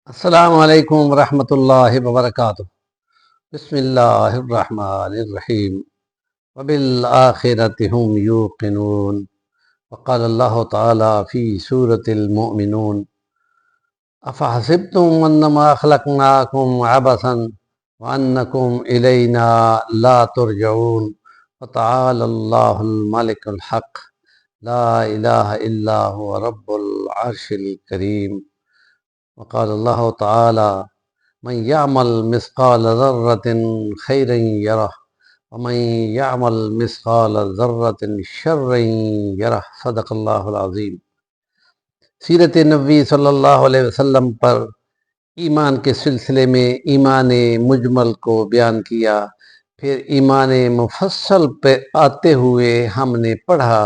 السلام علیکم ورحمۃ اللہ وبرکاتہ۔ بسم اللہ الرحمن الرحیم وبالآخرۃ هم یوقنون۔ وقال اللہ تعالی فی سورۃ المؤمنون افحسبتم انما خلقناکم عبثا وانکم الینا لا ترجعون وتعالی اللہ الملک الحق لا الہ الا هو رب العرش الکریم۔ وقال اللہ تعالی من یعمل مثقال ذرۃ خیرا یرہ ومن یعمل مثقال ذرۃ شرا یرہ۔ صدق اللہ العظیم۔ سیرت نبوی صلی اللہ علیہ وسلم پر ایمان کے سلسلے میں ایمان مجمل کو بیان کیا، پھر ایمان مفصل پہ آتے ہوئے ہم نے پڑھا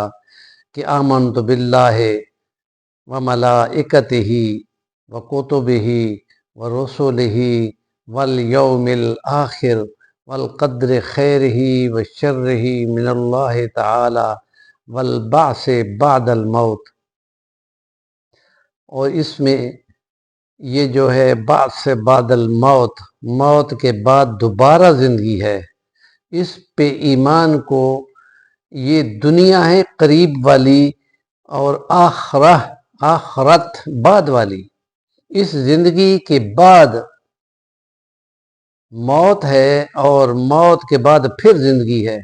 کہ آمنت باللہ وملائکتہ وکتبہ ورسلہ والیوم الآخر والقدر خیرہ وشرہ من اللہ تعالی والبعث بعد الموت۔ اور اس میں یہ جو ہے بعث بعد الموت، موت کے بعد دوبارہ زندگی ہے، اس پہ ایمان کو یہ دنیا ہے قریب والی اور آخرت بعد والی۔ اس زندگی کے بعد موت ہے اور موت کے بعد پھر زندگی ہے،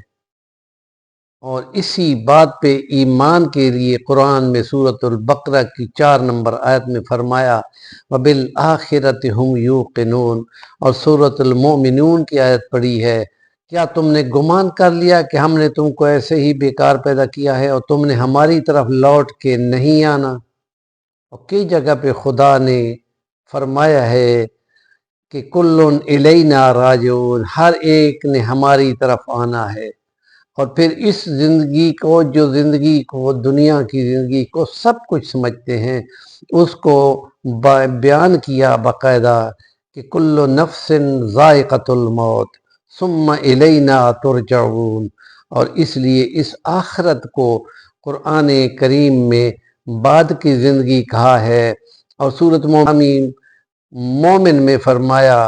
اور اسی بات پہ ایمان کے لیے قرآن میں سورۃ البقرہ کی 4 نمبر آیت میں فرمایا وبالآخرۃ هم یوقنون، اور سورۃ المؤمنون کی آیت پڑھی ہے کیا تم نے گمان کر لیا کہ ہم نے تم کو ایسے ہی بیکار پیدا کیا ہے اور تم نے ہماری طرف لوٹ کے نہیں آنا۔ اور کئی جگہ پہ خدا نے فرمایا ہے کہ کلن الینا راجعون، ہر ایک نے ہماری طرف آنا ہے۔ اور پھر اس زندگی کو، جو زندگی کو دنیا کی زندگی کو سب کچھ سمجھتے ہیں، اس کو بیان کیا باقاعدہ کہ کل نفس ذائقۃ الموت ثم الینا ترجعون۔ اور اس لیے اس آخرت کو قرآن کریم میں بعد کی زندگی کہا ہے، اور سورۃ مومن میں فرمایا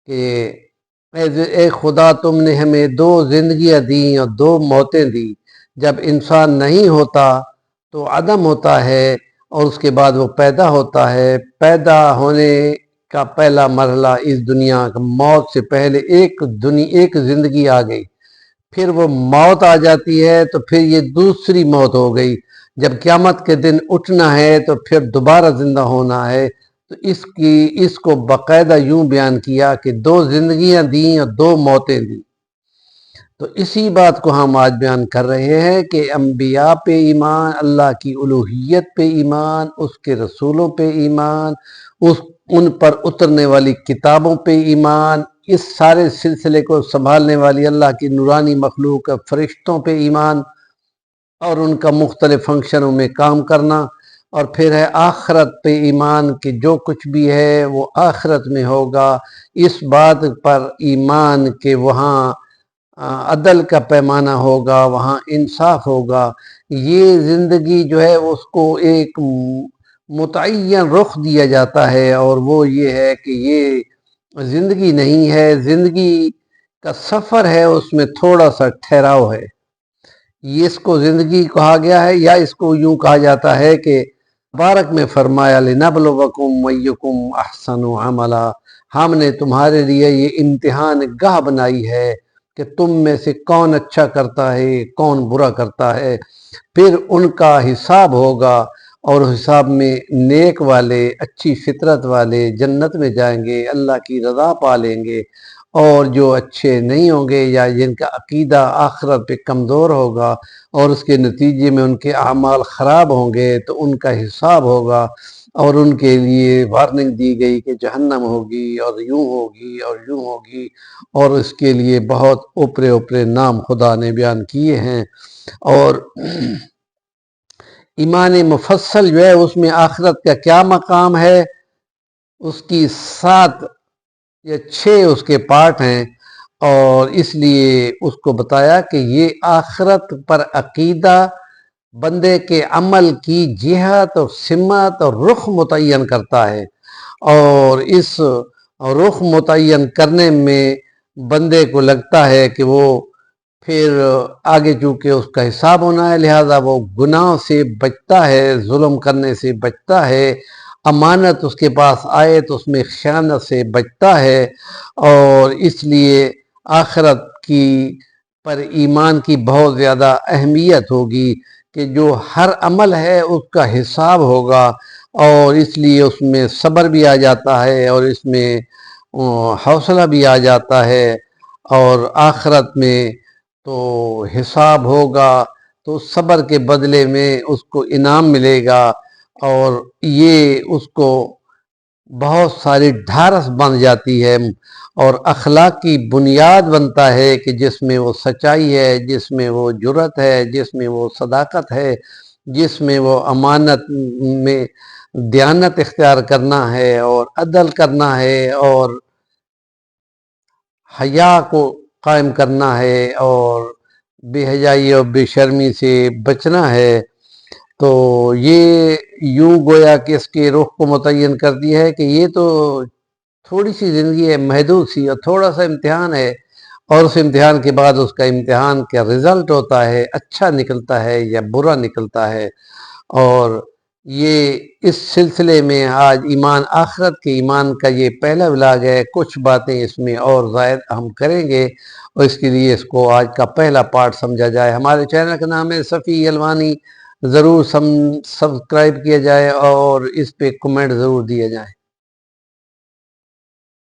کہ اے خدا تم نے ہمیں 2 زندگیاں دیں اور 2 موتیں دی، جب انسان نہیں ہوتا تو عدم ہوتا ہے اور اس کے بعد وہ پیدا ہوتا ہے۔ پیدا ہونے کا پہلا مرحلہ اس دنیا کا، موت سے پہلے ایک زندگی آ گئی، پھر وہ موت آ جاتی ہے تو پھر یہ دوسری موت ہو گئی۔ جب قیامت کے دن اٹھنا ہے تو پھر دوبارہ زندہ ہونا ہے۔ تو اس کو باقاعدہ یوں بیان کیا کہ 2 زندگیاں دیں اور 2 موتیں دیں۔ تو اسی بات کو ہم آج بیان کر رہے ہیں کہ انبیاء پہ ایمان، اللہ کی الوہیت پہ ایمان، اس کے رسولوں پہ ایمان، ان پر اترنے والی کتابوں پہ ایمان، اس سارے سلسلے کو سنبھالنے والی اللہ کی نورانی مخلوق فرشتوں پہ ایمان، اور ان کا مختلف فنکشنوں میں کام کرنا، اور پھر ہے آخرت پہ ایمان کہ جو کچھ بھی ہے وہ آخرت میں ہوگا۔ اس بات پر ایمان کہ وہاں عدل کا پیمانہ ہوگا، وہاں انصاف ہوگا۔ یہ زندگی جو ہے اس کو ایک متعین رخ دیا جاتا ہے، اور وہ یہ ہے کہ یہ زندگی نہیں ہے، زندگی کا سفر ہے، اس میں تھوڑا سا ٹھہراؤ ہے۔ یہ اس کو زندگی کہا گیا ہے، یا اس کو یوں کہا جاتا ہے کہ بارک میں فرمایا لنبلوکم ایکم احسن عملا، ہم نے تمہارے لیے یہ امتحان گاہ بنائی ہے کہ تم میں سے کون اچھا کرتا ہے، کون برا کرتا ہے۔ پھر ان کا حساب ہوگا، اور حساب میں نیک والے، اچھی فطرت والے جنت میں جائیں گے، اللہ کی رضا پا لیں گے، اور جو اچھے نہیں ہوں گے یا جن کا عقیدہ آخرت پہ کمزور ہوگا اور اس کے نتیجے میں ان کے اعمال خراب ہوں گے تو ان کا حساب ہوگا، اور ان کے لیے وارننگ دی گئی کہ جہنم ہوگی اور یوں ہوگی اور یوں ہوگی، اور اس کے لیے بہت اوپرے نام خدا نے بیان کیے ہیں۔ اور ایمان مفصل جو ہے اس میں آخرت کا کیا مقام ہے، اس کی 7 یا 6 اس کے پارٹ ہیں، اور اس لیے اس کو بتایا کہ یہ آخرت پر عقیدہ بندے کے عمل کی جہت اور سمت اور رخ متعین کرتا ہے، اور اس رخ متعین کرنے میں بندے کو لگتا ہے کہ وہ پھر آگے چونکہ اس کا حساب ہونا ہے، لہذا وہ گناہ سے بچتا ہے، ظلم کرنے سے بچتا ہے، امانت اس کے پاس آئے تو اس میں خیانت سے بچتا ہے، اور اس لیے آخرت کی پر ایمان کی بہت زیادہ اہمیت ہوگی کہ جو ہر عمل ہے اس کا حساب ہوگا، اور اس لیے اس میں صبر بھی آ جاتا ہے، اور اس میں حوصلہ بھی آ جاتا ہے، اور آخرت میں تو حساب ہوگا تو صبر کے بدلے میں اس کو انعام ملے گا، اور یہ اس کو بہت ساری ڈھارس بن جاتی ہے، اور اخلاق کی بنیاد بنتا ہے کہ جس میں وہ سچائی ہے، جس میں وہ جرت ہے، جس میں وہ صداقت ہے، جس میں وہ امانت میں دیانت اختیار کرنا ہے اور عدل کرنا ہے اور حیا کو قائم کرنا ہے اور بے حیائی اور بے شرمی سے بچنا ہے۔ تو یہ یوں گویا کہ اس کے رخ کو متعین کرتی ہے کہ یہ تو تھوڑی سی زندگی ہے، محدود سی، اور تھوڑا سا امتحان ہے، اور اس امتحان کے بعد اس کا امتحان کا رزلٹ ہوتا ہے، اچھا نکلتا ہے یا برا نکلتا ہے۔ اور یہ اس سلسلے میں آج ایمان آخرت کے ایمان کا یہ پہلا ولاگ ہے، کچھ باتیں اس میں اور زائد ہم کریں گے، اور اس کے لیے اس کو آج کا پہلا پارٹ سمجھا جائے۔ ہمارے چینل کا نام ہے صفی الوانی، ضرور سبسکرائب کیا جائے اور اس پہ کمنٹ ضرور دیا جائے۔